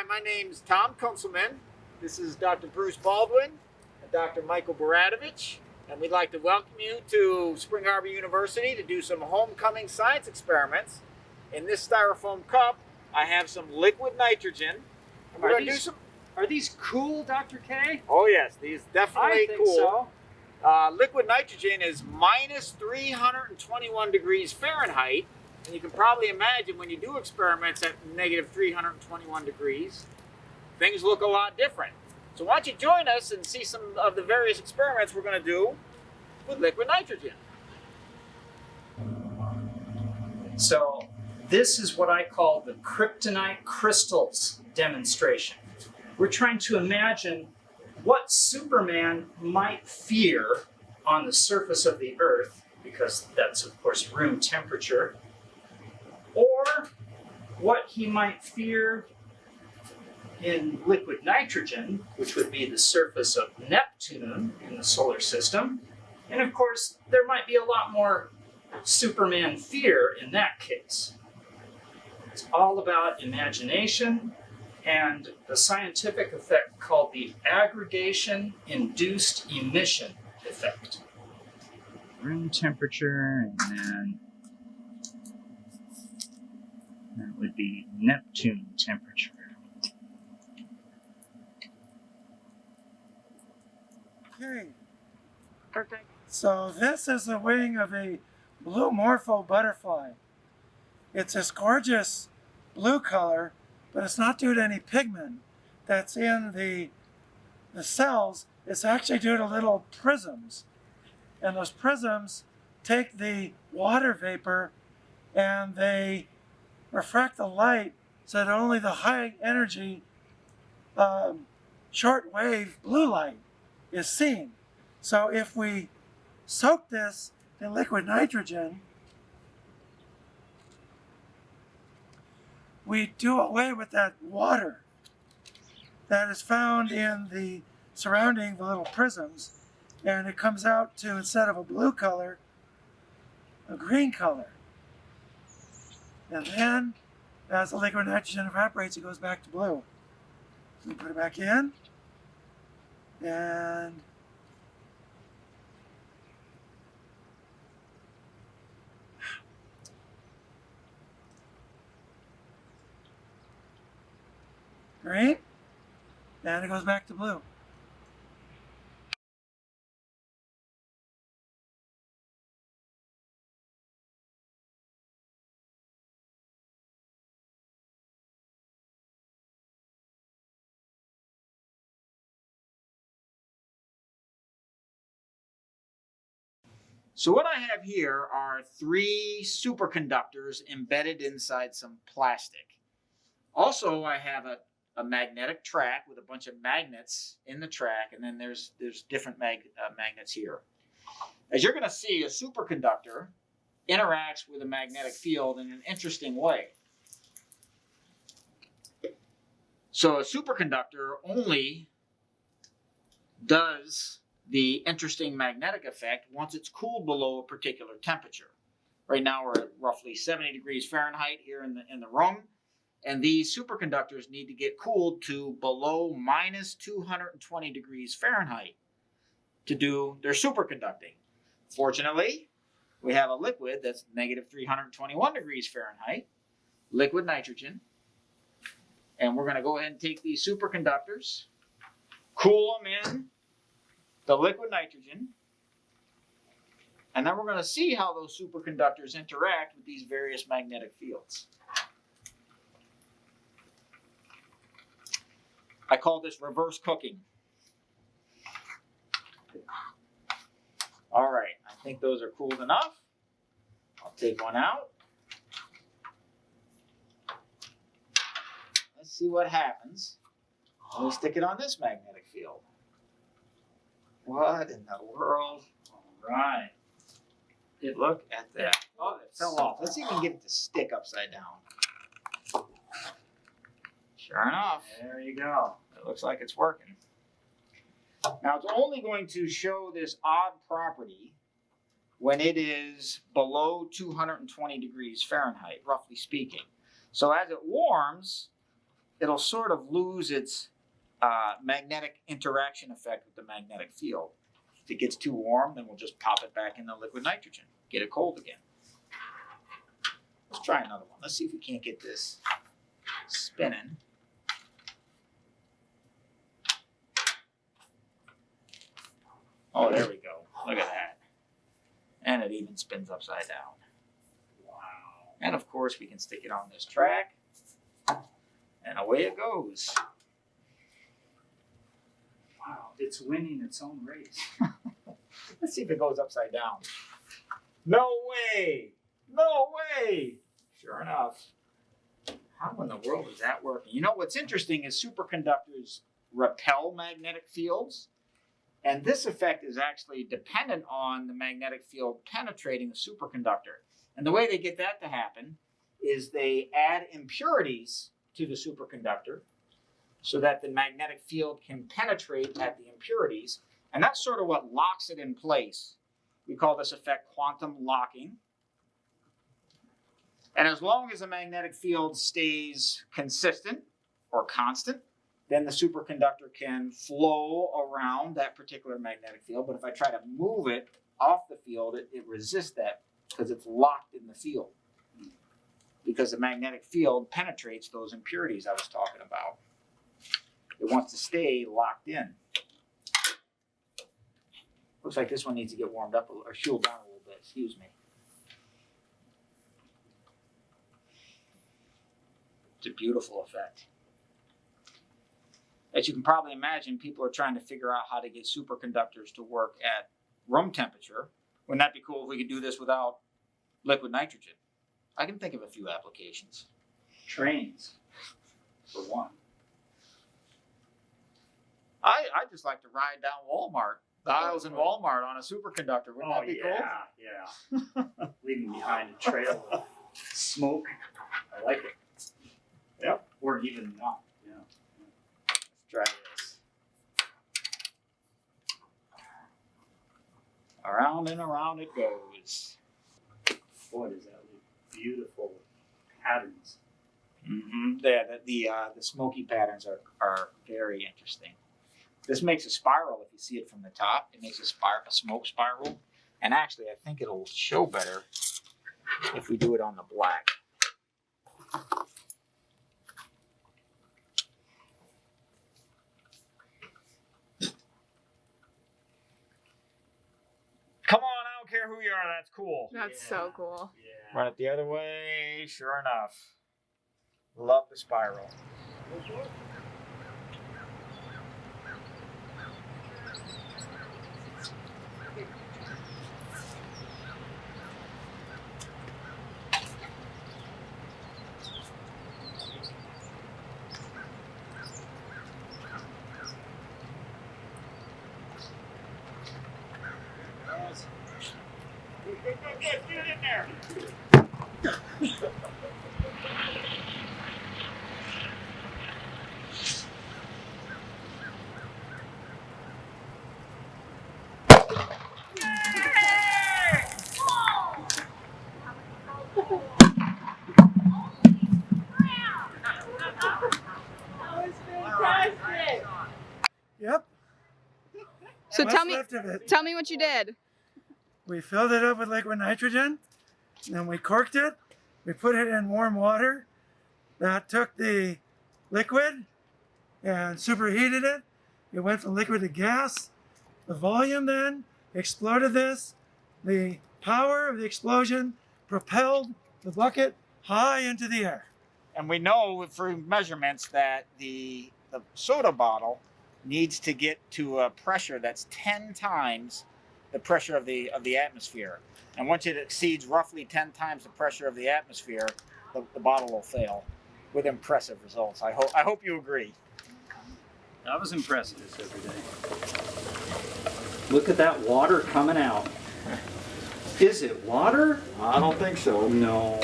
my name's Tom Kuntzleman. This is Dr. Bruce Baldwin and Dr. Michael Buratovich, and we'd like to welcome you to Spring Harbor University to do some homecoming science experiments. In this styrofoam cup, I have some liquid nitrogen. And we're going to do some. Are these cool, Dr. K? Oh yes, these definitely I think cool. So. Liquid nitrogen is minus 321 degrees Fahrenheit. And you can probably imagine when you do experiments at negative 321 degrees, things look a lot different. So why don't you join us and see some of the various experiments we're going to do with liquid nitrogen. So this is what I call the Kryptonite crystals demonstration. We're trying to imagine what Superman might fear on the surface of the Earth, because that's of course room temperature, or what he might fear in liquid nitrogen, which would be the surface of Neptune in the solar system. And of course, there might be a lot more Superman fear in that case. It's all about imagination and a scientific effect called the aggregation-induced emission effect. Room temperature, and then that would be Neptune temperature. Okay. Perfect. So this is the wing of a blue Morpho butterfly. It's this gorgeous blue color, but it's not due to any pigment that's in the cells. It's actually due to little prisms. And those prisms take the water vapor and they refract the light so that only the high energy short wave blue light is seen. So if we soak this in liquid nitrogen, we do away with that water that is found in the surrounding the little prisms, and it comes out to, instead of a blue color, a green color. And then, as the liquid nitrogen evaporates, it goes back to blue. So we put it back in, and green, and it goes back to blue. So what I have here are 3 superconductors embedded inside some plastic. Also, I have a magnetic track with a bunch of magnets in the track, and then there's different magnets here. As you're going to see, a superconductor interacts with a magnetic field in an interesting way. So a superconductor only does the interesting magnetic effect once it's cooled below a particular temperature. Right now we're at roughly 70 degrees Fahrenheit here in the room, and these superconductors need to get cooled to below minus 220 degrees Fahrenheit to do their superconducting. Fortunately, we have a liquid that's negative 321 degrees Fahrenheit, liquid nitrogen, and we're going to go ahead and take these superconductors, cool them in the liquid nitrogen, and then we're going to see how those superconductors interact with these various magnetic fields. I call this reverse cooking. All right, I think those are cooled enough. I'll take one out. Let's see what happens when we stick it on this magnetic field. What in the world? All right. Look at that. Oh, it fell off. Let's see if we can get it to stick upside down. Sure enough. There you go. It looks like it's working. Now, it's only going to show this odd property when it is below 220 degrees Fahrenheit, roughly speaking. So as it warms, it'll sort of lose its magnetic interaction effect with the magnetic field. If it gets too warm, then we'll just pop it back in the liquid nitrogen, get it cold again. Let's try another one. Let's see if we can't get this spinning. Oh, there we go. Look at that. And it even spins upside down. Wow. And of course, we can stick it on this track. And away it goes. Wow, it's winning its own race. Let's see if it goes upside down. No way! No way! Sure enough. How in the world is that working? You know what's interesting is superconductors repel magnetic fields. And this effect is actually dependent on the magnetic field penetrating the superconductor. And the way they get that to happen is they add impurities to the superconductor so that the magnetic field can penetrate at the impurities. And that's sort of what locks it in place. We call this effect quantum locking. And as long as the magnetic field stays consistent or constant, then the superconductor can flow around that particular magnetic field. But if I try to move it off the field, it resists that because it's locked in the field. Because the magnetic field penetrates those impurities I was talking about. It wants to stay locked in. Looks like this one needs to get warmed up or cooled down a little bit. Excuse me. It's a beautiful effect. As you can probably imagine, people are trying to figure out how to get superconductors to work at room temperature. Wouldn't that be cool if we could do this without liquid nitrogen? I can think of a few applications. Trains, for one. I just like to ride down Walmart, the aisles in Walmart on a superconductor. Wouldn't that be cool? Yeah. Leaving behind a trail of smoke. I like it. Yep. Or even not. Yeah. Let's try this. Around and around it goes. Boy, does that look beautiful patterns. Mm-hmm. Yeah, the smoky patterns are very interesting. This makes a spiral if you see it from the top. It makes a smoke spiral. And actually, I think it'll show better if we do it on the black. Come on, I don't care who you are, that's cool. That's so cool. Yeah. Run it the other way, sure enough. Love the spiral. Get it in there. Yep. So What's tell me, left of it? tell me what you did. We filled it up with liquid nitrogen, then we corked it. We put it in warm water. That took the liquid and superheated it. It went from liquid to gas. The volume then exploded this. The power of the explosion propelled the bucket high into the air. And we know through measurements that the soda bottle needs to get to a pressure that's 10 times the pressure of the atmosphere. And once it exceeds roughly 10 times the pressure of the atmosphere, the bottle will fail with impressive results. I hope you agree. That was impressive every day. Look at that water coming out. Is it water? I don't think so. No.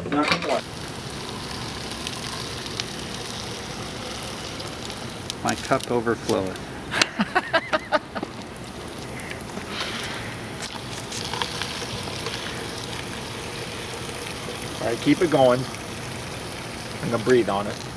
Not quite. My cup overfloweth. All right, keep it going. I'm gonna breathe on it.